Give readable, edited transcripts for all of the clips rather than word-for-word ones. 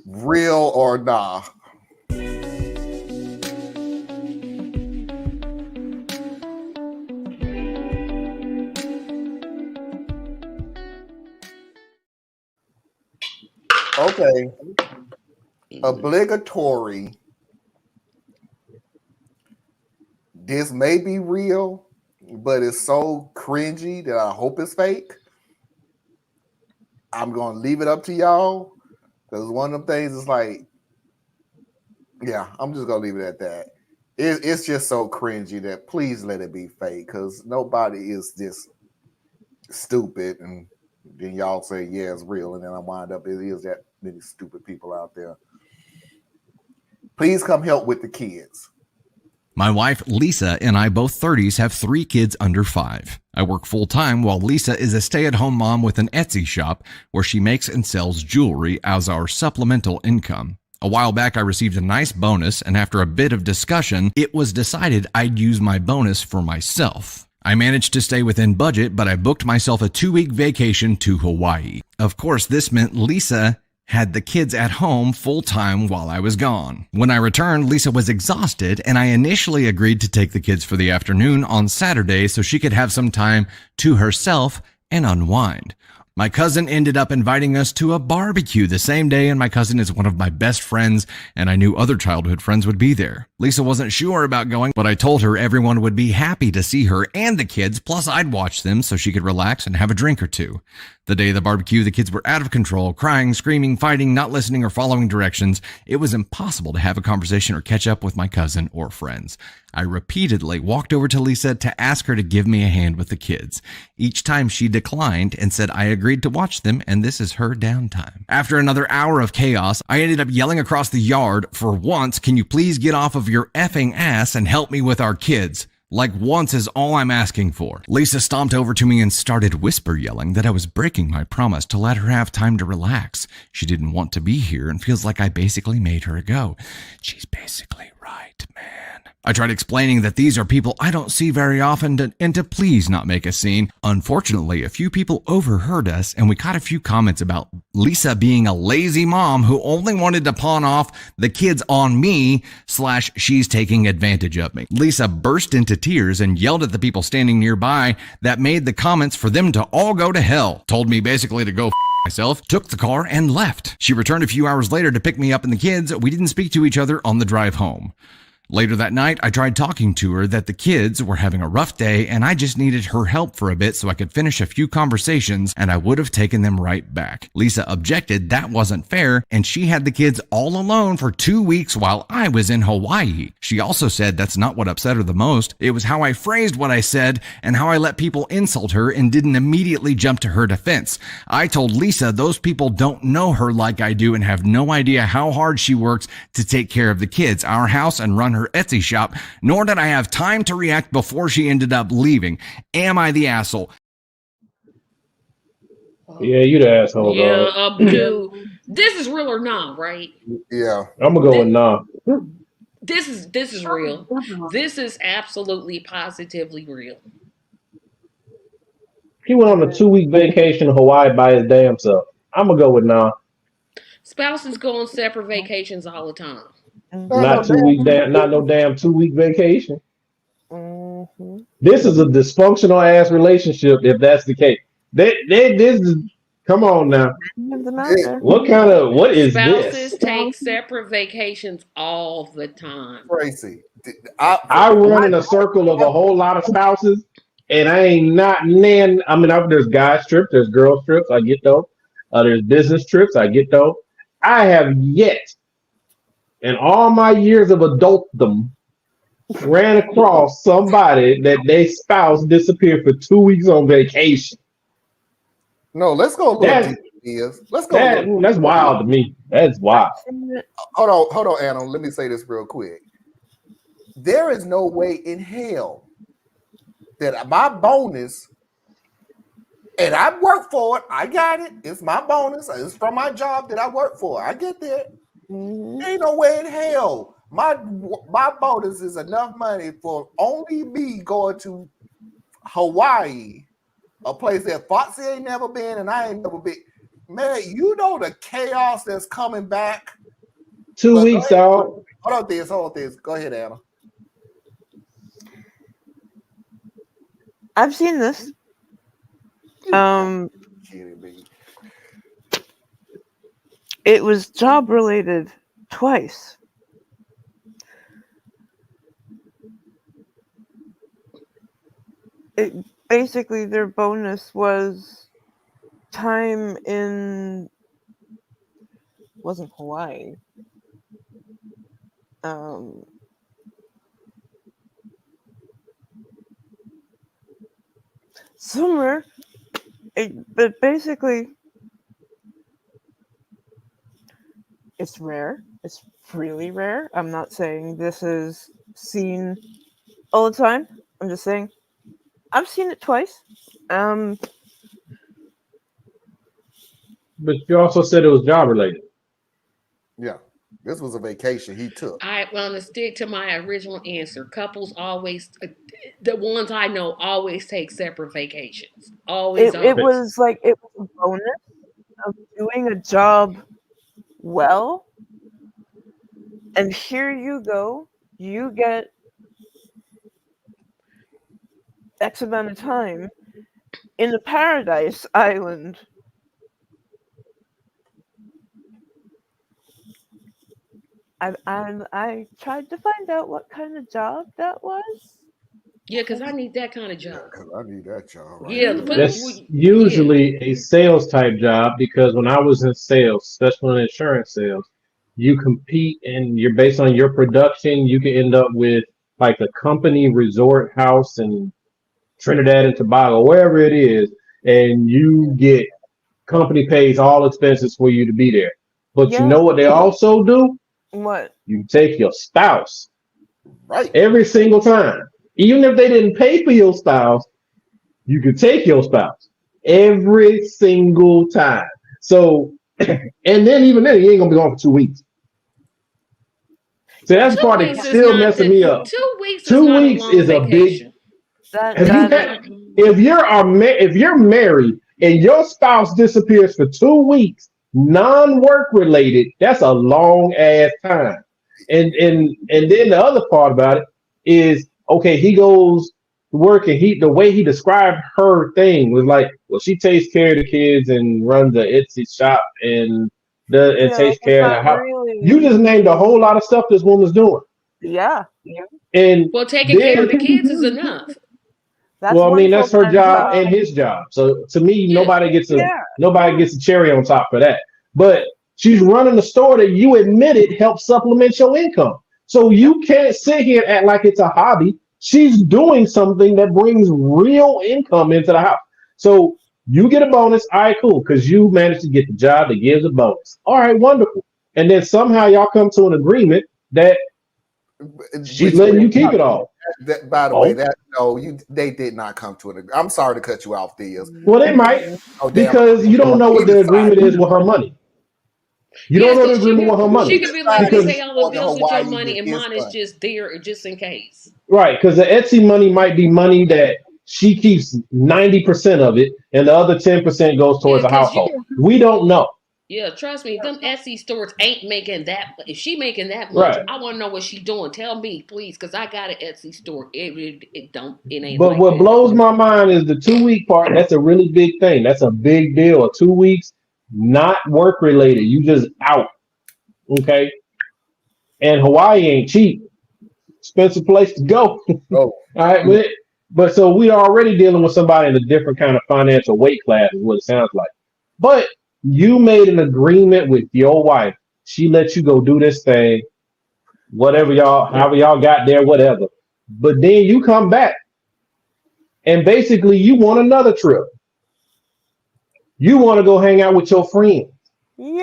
Real or nah? Okay. Obligatory. This may be real, but it's so cringy that I hope it's fake. I'm gonna leave it up to y'all because one of them things is like, yeah, I'm just gonna leave it at that. It's just so cringy that please let it be fake because nobody is this stupid. And then y'all say, yeah, it's real, and then I wind up it is that many stupid people out there. Please come help with the kids. My wife, Lisa, and I, both 30s, have 3 kids under 5. I work full-time while Lisa is a stay-at-home mom with an Etsy shop where she makes and sells jewelry as our supplemental income. A while back, I received a nice bonus, and after a bit of discussion, it was decided I'd use my bonus for myself. I managed to stay within budget, but I booked myself a 2-week vacation to Hawaii. Of course, this meant Lisa had the kids at home full-time while I was gone. When I returned, Lisa was exhausted, and I initially agreed to take the kids for the afternoon on Saturday so she could have some time to herself and unwind. My cousin ended up inviting us to a barbecue the same day, and my cousin is one of my best friends, and I knew other childhood friends would be there. Lisa wasn't sure about going, but I told her everyone would be happy to see her and the kids, plus I'd watch them so she could relax and have a drink or two. The day of the barbecue, the kids were out of control, crying, screaming, fighting, not listening or following directions. It was impossible to have a conversation or catch up with my cousin or friends. I repeatedly walked over to Lisa to ask her to give me a hand with the kids. Each time she declined and said I agreed to watch them, and this is her downtime. After another hour of chaos, I ended up yelling across the yard, "For once, can you please get off of your effing ass and help me with our kids?" Like once is all I'm asking for. Lisa stomped over to me and started whisper yelling that I was breaking my promise to let her have time to relax. She didn't want to be here and feels like I basically made her go. She's basically right, man. I tried explaining that these are people I don't see very often and to please not make a scene. Unfortunately, a few people overheard us and we caught a few comments about Lisa being a lazy mom who only wanted to pawn off the kids on me / she's taking advantage of me. Lisa burst into tears and yelled at the people standing nearby that made the comments for them to all go to hell. Told me basically to go myself, took the car and left. She returned a few hours later to pick me up and the kids. We didn't speak to each other on the drive home. Later that night, I tried talking to her that the kids were having a rough day and I just needed her help for a bit so I could finish a few conversations and I would have taken them right back. Lisa objected that wasn't fair and she had the kids all alone for 2 weeks while I was in Hawaii. She also said that's not what upset her the most. It was how I phrased what I said and how I let people insult her and didn't immediately jump to her defense. I told Lisa those people don't know her like I do and have no idea how hard she works to take care of the kids, our house, and run her Etsy shop, nor did I have time to react before she ended up leaving. Am I the asshole? Yeah, you the asshole, Yeah, dog. dude. This is real or not, right? Yeah. I'm gonna go with This, nah. this is real. This is absolutely positively real. He went on a 2-week vacation to Hawaii by his damn self. I'm gonna go with nah. Spouses go on separate vacations all the time. No, no, Not 2 week damn. damn, not no damn 2-week vacation. Mm-hmm. This is a dysfunctional ass relationship if that's the case. This is come on now. It, What is Spouses this? take separate vacations all the time. Tracy. I run in a circle of a whole lot of spouses, and I ain't not nan. I mean, there's guys trips, there's girls trips. I get those. There's business trips. I get those. I have yet, in all my years of adultdom, ran across somebody that their spouse disappeared for 2 weeks on vacation. No, let's go a little That deeper. Let's go a little. that's wild to me. That's wild. Hold on, Anna. Let me say this real quick. There is no way in hell that my bonus, and I work for it. I got it. It's my bonus. It's from my job that I work for. I get that. Ain't no way in hell my bonus is enough money for only me going to Hawaii, a place that Foxy ain't never been and I ain't never been. Man, you know the chaos that's coming back. 2 But weeks, dog. hold on, this. Go ahead, Anna. I've seen this. Kidding me. It was job related twice. Basically, their bonus was time in wasn't Hawaii. Somewhere, but basically, it's rare. It's really rare. I'm not saying this is seen all the time. I'm just saying I've seen it twice. But you also said it was job related. Yeah, this was a vacation he took. I want to stick to my original answer. Couples always, the ones I know, always take separate vacations. Always. It was like it was a bonus of doing a job well, and here you go. You get X amount of time in the paradise island. I tried to find out what kind of job that was. Yeah, because I need that kind of Yeah, job. because I need that job right Yeah, there. That's usually a sales type job because when I was in sales, especially in insurance sales, you compete and you're based on your production. You can end up with like a company resort house in Trinidad and Tobago, wherever it is, and you get company pays all expenses for you to be there. But you know what they also do? What? You take your spouse right every single time. Even if they didn't pay for your spouse, you can take your spouse every single time. So, and then even then, you ain't gonna be gone for 2 weeks. So that's the part that still messing me up. 2 weeks is 2 not a weeks long is a big. vacation. If you're married and your spouse disappears for 2 weeks, non-work related, that's a long ass time. And then the other part about it is okay, he goes to work and the way he described her thing was like, well, she takes care of the kids and runs the Etsy shop and takes care of the house. You just named a whole lot of stuff this woman's doing. Yeah. And well, taking care of the kids is enough. Well, I mean, that's her job and his job. So to me, nobody gets a cherry on top for that. But she's running a store that you admitted helps supplement your income. So you can't sit here and act like it's a hobby. She's doing something that brings real income into the house. So you get a bonus. All right, cool, because you managed to get the job that gives a bonus. All right, wonderful. And then somehow y'all come to an agreement that she's letting you keep it all. By the way, they did not come to an. I'm sorry to cut you off, Diaz. Well, they might because you don't know what the agreement is with her money. You don't know the agreement with her money. She could be like, I pay all the bills with your money, and mine is just there, just in case. Right, because the Etsy money might be money that she keeps 90% of it, and the other 10% goes towards the household. We don't know. Yeah, trust me, them Etsy stores ain't making that. If she making that much, I want to know what she doing. Tell me, please, because I got an Etsy store. It ain't. But what blows my mind is the 2 week part. That's a really big thing. That's a big deal. 2 weeks, not work related. You just out. Okay. And Hawaii ain't cheap. Expensive place to go. Oh. All right. But so we are already dealing with somebody in a different kind of financial weight class, is what it sounds like. But you made an agreement with your wife. She let you go do this thing, however y'all got there, whatever. But then you come back and basically you want another trip. You want to go hang out with your friend.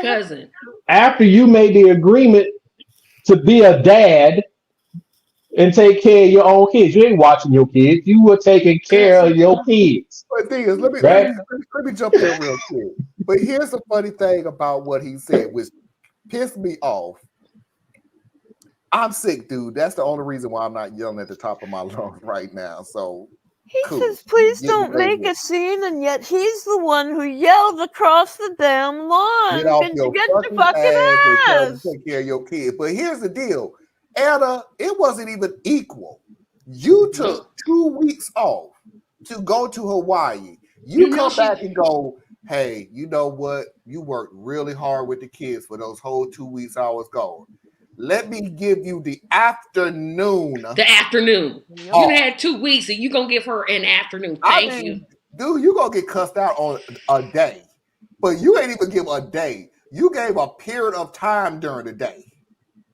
Cousin. After you made the agreement to be a dad and take care of your own kids. You ain't watching your kids. You were taking care of your kids. But thing is, let me jump in real quick. But here's the funny thing about what he said, which pissed me off. I'm sick, dude. That's the only reason why I'm not yelling at the top of my lungs right now. So He Cool. says, please Get don't away make with a scene, and yet he's the one who yelled across the damn lawn. Get off Can your you get your fucking ass and tell them ass? to take care of your kid. But here's the deal, Anna, it wasn't even equal. You took 2 weeks off to go to Hawaii. You come back and go, hey, you know what? You worked really hard with the kids for those whole 2 weeks I was gone. Let me give you the afternoon. The afternoon. Yep. You had 2 weeks and you gonna give her an afternoon. Thank you. Dude, you gonna get cussed out on a day. But you ain't even give a day. You gave a period of time during the day.